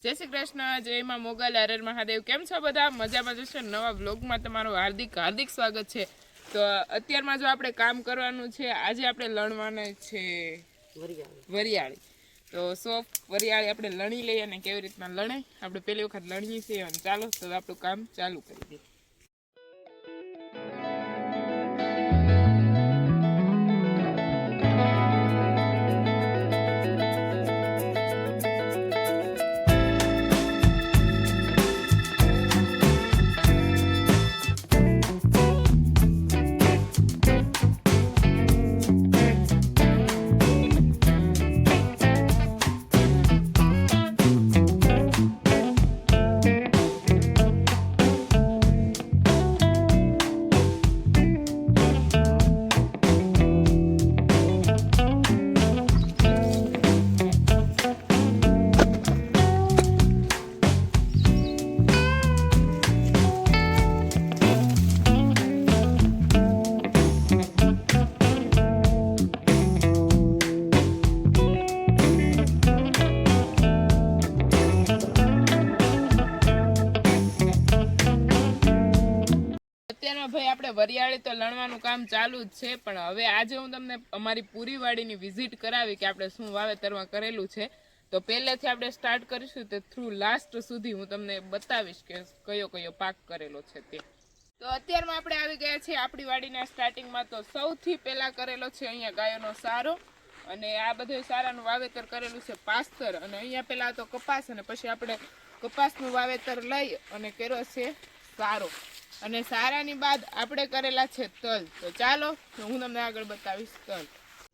જય શ્રી કૃષ્ણ, જય માં મોગલ, હર મહાદેવ। કેમ છો બધા? મજામાં જશો? નવા વ્લોગમાં તમારું હાર્દિક હાર્દિક સ્વાગત છે। તો અત્યારમાં જો આપણે કામ કરવાનું છે, આજે આપણે લણવાના છે વરિયાળી। તો સોફ વરિયાળી આપણે લણી લઈએ અને કેવી રીતના લણે આપણે પહેલી વખત લણીએ છીએ। અને ચાલો તો આપણું કામ ચાલુ કરી દઈએ। ભાઈ આપણે વરિયાળી તો લણવાનું કામ ચાલુ જ છે, પણ હવે આજે હું તમને અમારી પૂરી વાડીની વિઝિટ કરાવી કે આપણે શું વાવેતરમાં કરેલું છે। તો પહેલેથી આપણે સ્ટાર્ટ કરીશું તો થ્રુ લાસ્ટ સુધી હું તમને બતાવીશ કે કયો કયો પાક કરેલો છે તે। તો અત્યારમાં આપણે આવી ગયા છીએ આપણી વાડીના સ્ટાર્ટિંગમાં। તો સૌથી પહેલા કરેલો છે અહીંયા ગાયોનો સારો, અને આ બધું સારાનું વાવેતર કરેલું છે પાસ્તર, અને અહીંયા પહેલા તો કપાસ, અને પછી આપણે કપાસનું વાવેતર લઈ અને કર્યો છે સારો, અને સારાની બાદ આપણે કરેલા છે તલ। તો ચાલો હું તમને આગળ બતાવીશ તલ।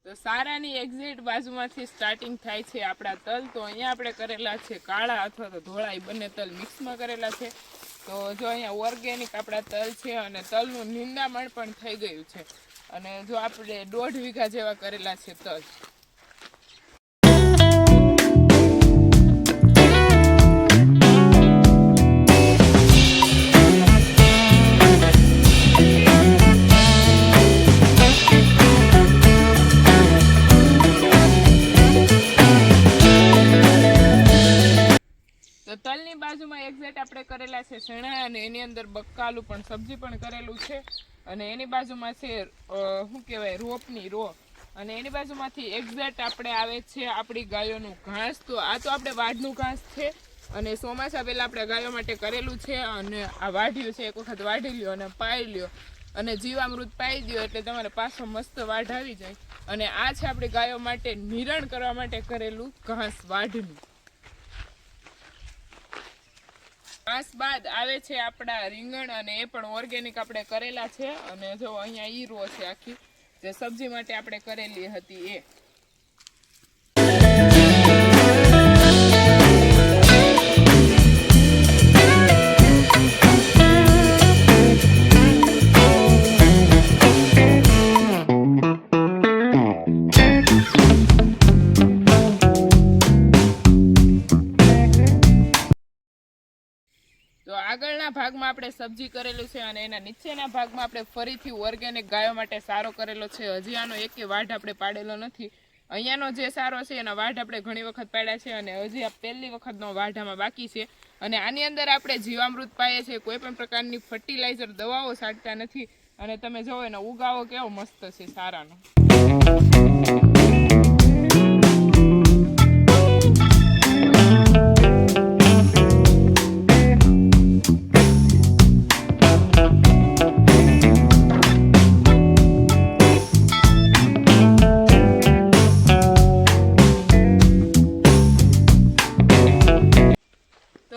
તો સારાની એક્ઝેક્ટ બાજુમાંથી સ્ટાર્ટિંગ થાય છે આપણા તલ। તો અહીંયા આપણે કરેલા છે કાળા અથવા તો ધોળા, એ બંને તલ મિક્સમાં કરેલા છે। તો જો અહીંયા ઓર્ગેનિક આપણા તલ છે, અને તલનું નિંદામણ પણ થઈ ગયું છે, અને જો આપણે 1.5 વીઘા જેવા કરેલા છે તલ। તલની બાજુમાં એક્ઝેક્ટ આપણે કરેલા છે ચણા, અને એની અંદર બકાલું પણ સબ્જી પણ કરેલું છે, અને એની બાજુમાં છે શું કહેવાય રોપની રો, અને એની બાજુમાંથી એક્ઝેક્ટ આપણે આવે છે આપણી ગાયોનું ઘાસ। તો આ તો આપણે વાઢનું ઘાસ છે, અને ચોમાસા પહેલાં આપણે ગાયો માટે કરેલું છે, અને આ વાઢ્યું છે। એક વખત વાઢી લ્યો અને પાઈ લ્યો અને જીવામૃત પાઈ દો એટલે તમારે પાછો મસ્ત વાઢ આવી જાય। અને આ છે આપણી ગાયો માટે નિરણ કરવા માટે કરેલું ઘાસ વાઢનું। ઘાસ બાદ આવે છે આપણા રીંગણ, અને એ પણ ઓર્ગેનિક આપણે કરેલા છે, અને જો અહીંયા ઈ રો છે આખી જે સબ્જી માટે આપણે કરેલી હતી એ। તો આગળના ભાગમાં આપણે સબ્જી કરેલું છે, અને એના નીચેના ભાગમાં આપણે ફરીથી ઓર્ગેનિક ગાયો માટે સારો કરેલો છે। હજી આનો એકે વાઢ આપણે પાડેલો નથી। અહીંયાનો જે સારો છે એના વાઢ આપણે ઘણી વખત પાડ્યા છે, અને હજી આ પહેલી વખતનો વાઢામાં બાકી છે। અને આની અંદર આપણે જીવામૃત પાઈએ છીએ, કોઈ પણ પ્રકારની ફર્ટિલાઇઝર દવાઓ છાંટતા નથી, અને તમે જોવો એનો ઉગાવો કેવો મસ્ત છે સારાનો।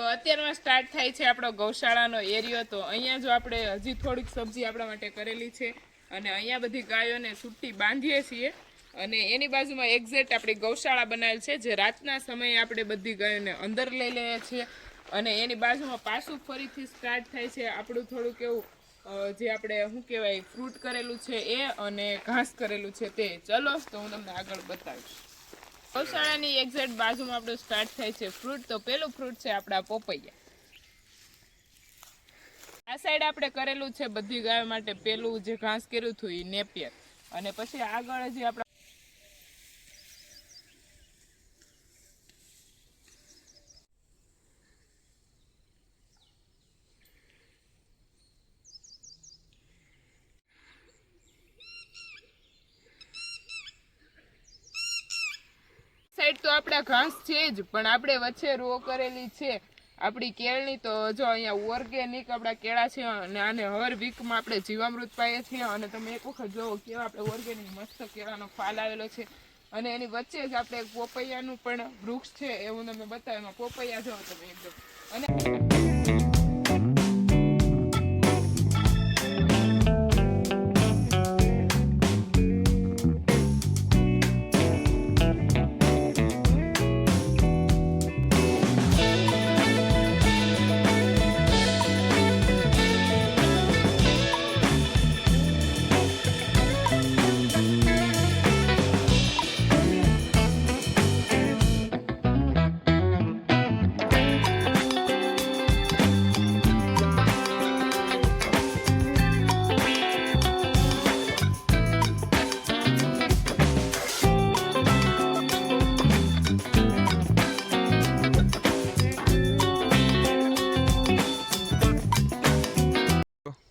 અત્યારમાં સ્ટાર્ટ થાય છે આપણો ગૌશાળાનો એરિયો। તો અહીંયા જો આપણે હજી થોડીક સબ્જી આપણા માટે કરેલી છે, અને અહીંયા બધી ગાયોને છૂટી બાંધીએ છીએ, અને એની બાજુમાં એક્ઝેક્ટ આપણી ગૌશાળા બનાવેલ છે, જે રાતના સમયે આપણે બધી ગાયોને અંદર લઈ લઈએ છીએ। અને એની બાજુમાં પાછું ફરીથી સ્ટાર્ટ થાય છે આપણું થોડુંક એવું જે આપણે શું કહેવાય ફ્રૂટ કરેલું છે એ, અને ઘાસ કરેલું છે તે। ચલો તો હું તમને આગળ બતાવીશ। ગૌશાળાની એક્ઝેક્ટ બાજુમાં આપણું સ્ટાર્ટ થાય છે ફ્રૂટ। તો પેલું ફ્રૂટ છે આપણા પોપૈયા। આ સાઈડ આપણે કરેલું છે બધી ગાયો માટે પેલું જે ઘાસ કર્યું હતું એ નેપિયર, અને પછી આગળ જે આપણા આપણા ઘાસ છે જ, પણ આપણે વચ્ચે રો કરેલી છે આપણી કેળની. તો જો અહીંયા ઓર્ગેનિક આપણા કેળા છે અને આને હર વીકમાં આપણે જીવામૃત પાઈએ છીએ. અને તમે એક વખત જોવો કેવા આપણે ઓર્ગેનિક મસ્ત કેળાનો ફાલ આવેલો છે. અને એની વચ્ચે જ આપણે પોપૈયાનું પણ વૃક્ષ છે, એવું તમે બતાવ્યું. એમાં પોપૈયા જો તમે એકદમ. અને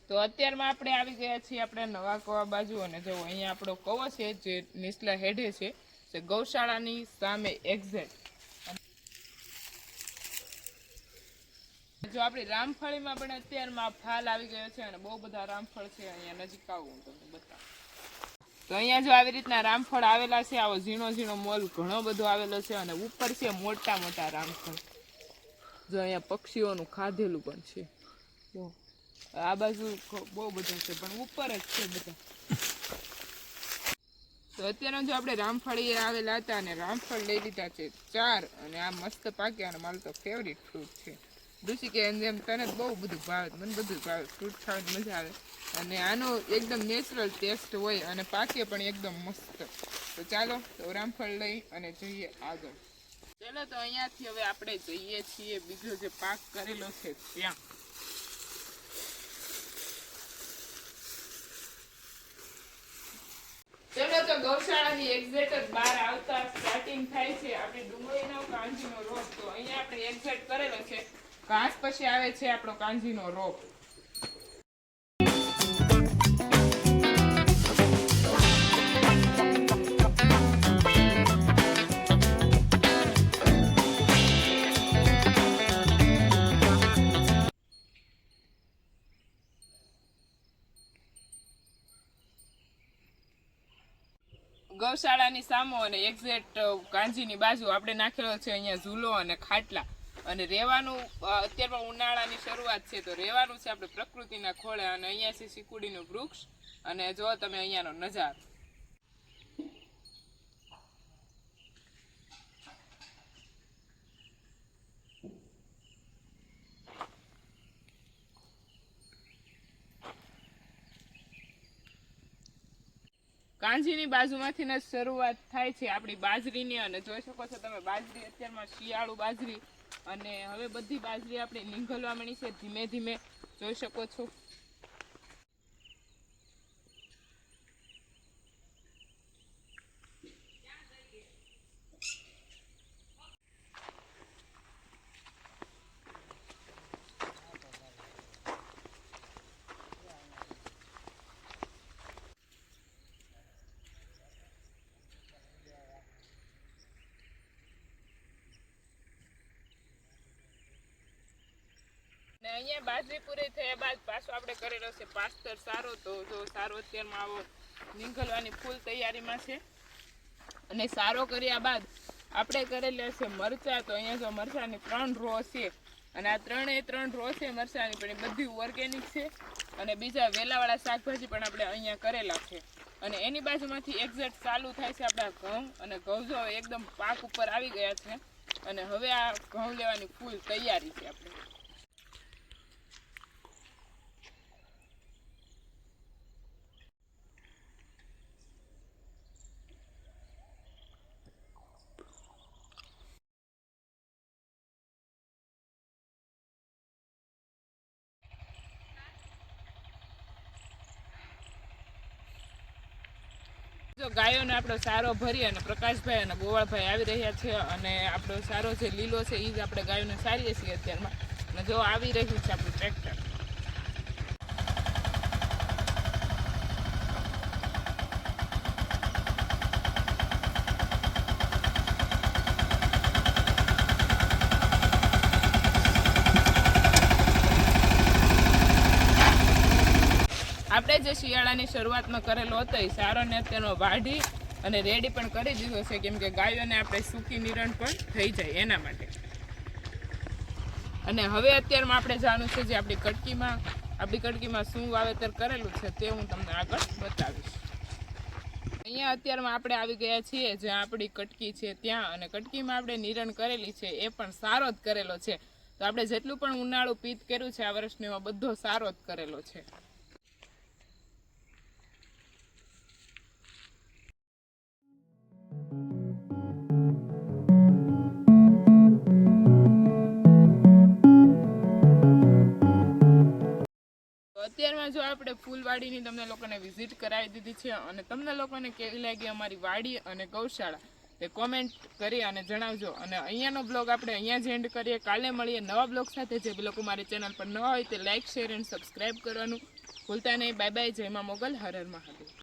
તો અત્યારમાં આપણે આવી ગયા છીએ આપણે નવા કવા બાજુ. અને જો અહીંયા આપણો કવો છે જે નીચલા હેઠે છે, તે ગૌશાળાની સામે એક્ઝેક્ટ. જો આપણી રામફળીમાં પણ અત્યારમાં ફાલ આવી ગયો છે અને બહુ બધા રામફળ છે. અહીંયા નજીક આવું હું તમને બતાવું. તો અહીંયા જો આવી રીતના રામફળ આવેલા છે. આવો ઝીણો ઝીણો મોલ ઘણો બધો આવેલો છે અને ઉપર છે મોટા મોટા રામફળ. જો અહીંયા પક્ષીઓનું ખાધેલું પણ છે. જો આ બાજુ બહુ બધા છે પણ ઉપર જ છે બધા. તો અત્યારે જો આપણે રામફળી આવેલા હતા અને રામફળ લઈ લીધા છે 4. અને આ મસ્ત પાક્યા અને મારું તો ફેવરિટ ફ્રૂટ છે. ઋષિ કે જેમ તને બહુ બધું ભાવે, મને બધું ભાવે, ફ્રૂટ ખાવાની મજા આવે. અને આનો એકદમ નેચરલ ટેસ્ટ હોય અને પાકે પણ એકદમ મસ્ત. તો ચાલો તો રામફળ લઈ અને જઈએ આગળ. ચાલો તો અહીંયાથી હવે આપણે જઈએ છીએ બીજો જે પાક કરેલો છે ત્યાં. ચલો તો ગૌશાળાની એક્ઝેક્ટ બહાર આવતા સ્ટાર્ટિંગ થાય છે આપણી ડુંગળીનો કાંજીનો રોપ. તો અહીંયા આપણે એક્ઝેક્ટ કરેલો છે ઘાસ, પછી આવે છે આપણો કાંજીનો રોપ. ગૌશાળાની સામો અને એક્ઝેક્ટ કાંજીની બાજુ આપણે નાખેલો છે અહીંયા ઝૂલો અને ખાટલા. અને રહેવાનું અત્યારમાં ઉનાળાની શરૂઆત છે તો રહેવાનું છે આપણે પ્રકૃતિના ખોળે. અને અહીંયા છે શીકુડીનું વૃક્ષ અને જો તમે અહીંયાનો નજારો. કાંજીની બાજુમાંથી જ શરૂઆત થાય છે આપણી બાજરીની. અને જોઈ શકો છો તમે બાજરી અત્યારમાં શિયાળુ બાજરી. અને હવે બધી બાજરી આપણે નીંગલવા મળી છે ધીમે ધીમે, જોઈ શકો છો. અહીંયા બાજરી પૂરી થયા બાદ પાછો આપણે કરેલો છે પાસ્તર સારો. તો જો સારો અત્યારમાં આવો નીંગલવાની ફૂલ તૈયારીમાં છે. અને સારો કર્યા બાદ આપણે કરેલા છે મરચાં. તો અહીંયા જો મરચાંની 3 રો છે અને આ 3 રો છે મરચાંની, પણ એ બધી ઓર્ગેનિક છે. અને બીજા વેલાવાળા શાકભાજી પણ આપણે અહીંયા કરેલા છે. અને એની બાજુમાંથી એક્ઝેક્ટ ચાલુ થાય છે આપણા ઘઉં. અને ઘઉં જો એકદમ પાક ઉપર આવી ગયા છે. અને હવે આ ઘઉં લેવાની ફૂલ તૈયારી છે આપણે. જો ગાયોને આપણો સારો ભરી અને પ્રકાશભાઈ અને ગોવાળભાઈ આવી રહ્યા છે. અને આપણો સારો જે લીલો છે એ જ આપણે ગાયોને સારીએ છીએ અત્યારમાં. અને જો આવી રહ્યું છે આપણું ટ્રેક્ટર. જે શિયાળાની શરૂઆતમાં કરેલો હતો એ સારોને અત્યારનો વાઢી અને રેડી પણ કરી દીધો છે, કેમ કે ગાયોને આપણે સૂકી નિરણ પણ થઈ જાય એના માટે. અને હવે અત્યારમાં આપણે જાણવું છે જે આપણી કટકીમાં શું વાવેતર કરેલું છે તે હું તમને આગળ બતાવીશ. અહીંયા અત્યારમાં આપણે આવી ગયા છીએ જ્યાં આપણી કટકી છે ત્યાં, અને કટકીમાં આપણે નિરણ કરેલી છે એ પણ સારો જ કરેલો છે. તો આપણે જેટલું પણ ઉનાળું પિત્ત કર્યું છે આ વર્ષનો એમાં બધો સારો જ કરેલો છે. અત્યારમાં જો આપણે ફૂલવાડીની તમને લોકોને વિઝિટ કરાવી દીધી છે, અને તમને લોકોને કેવી લાગી અમારી વાડી અને ગૌશાળા તે કોમેન્ટ કરી અને જણાવજો. અને અહીંયાનો બ્લોગ આપણે અહીંયા જ એન્ડ કરીએ. કાલે મળીએ નવા બ્લોગ સાથે. જે લોકો મારી ચેનલ પર ન હોય તે લાઇક, શેર એન્ડ સબસ્ક્રાઈબ કરવાનું ભૂલતા નહીં. Bye bye. જય મા મોગલ. હર હર મહાદેવ.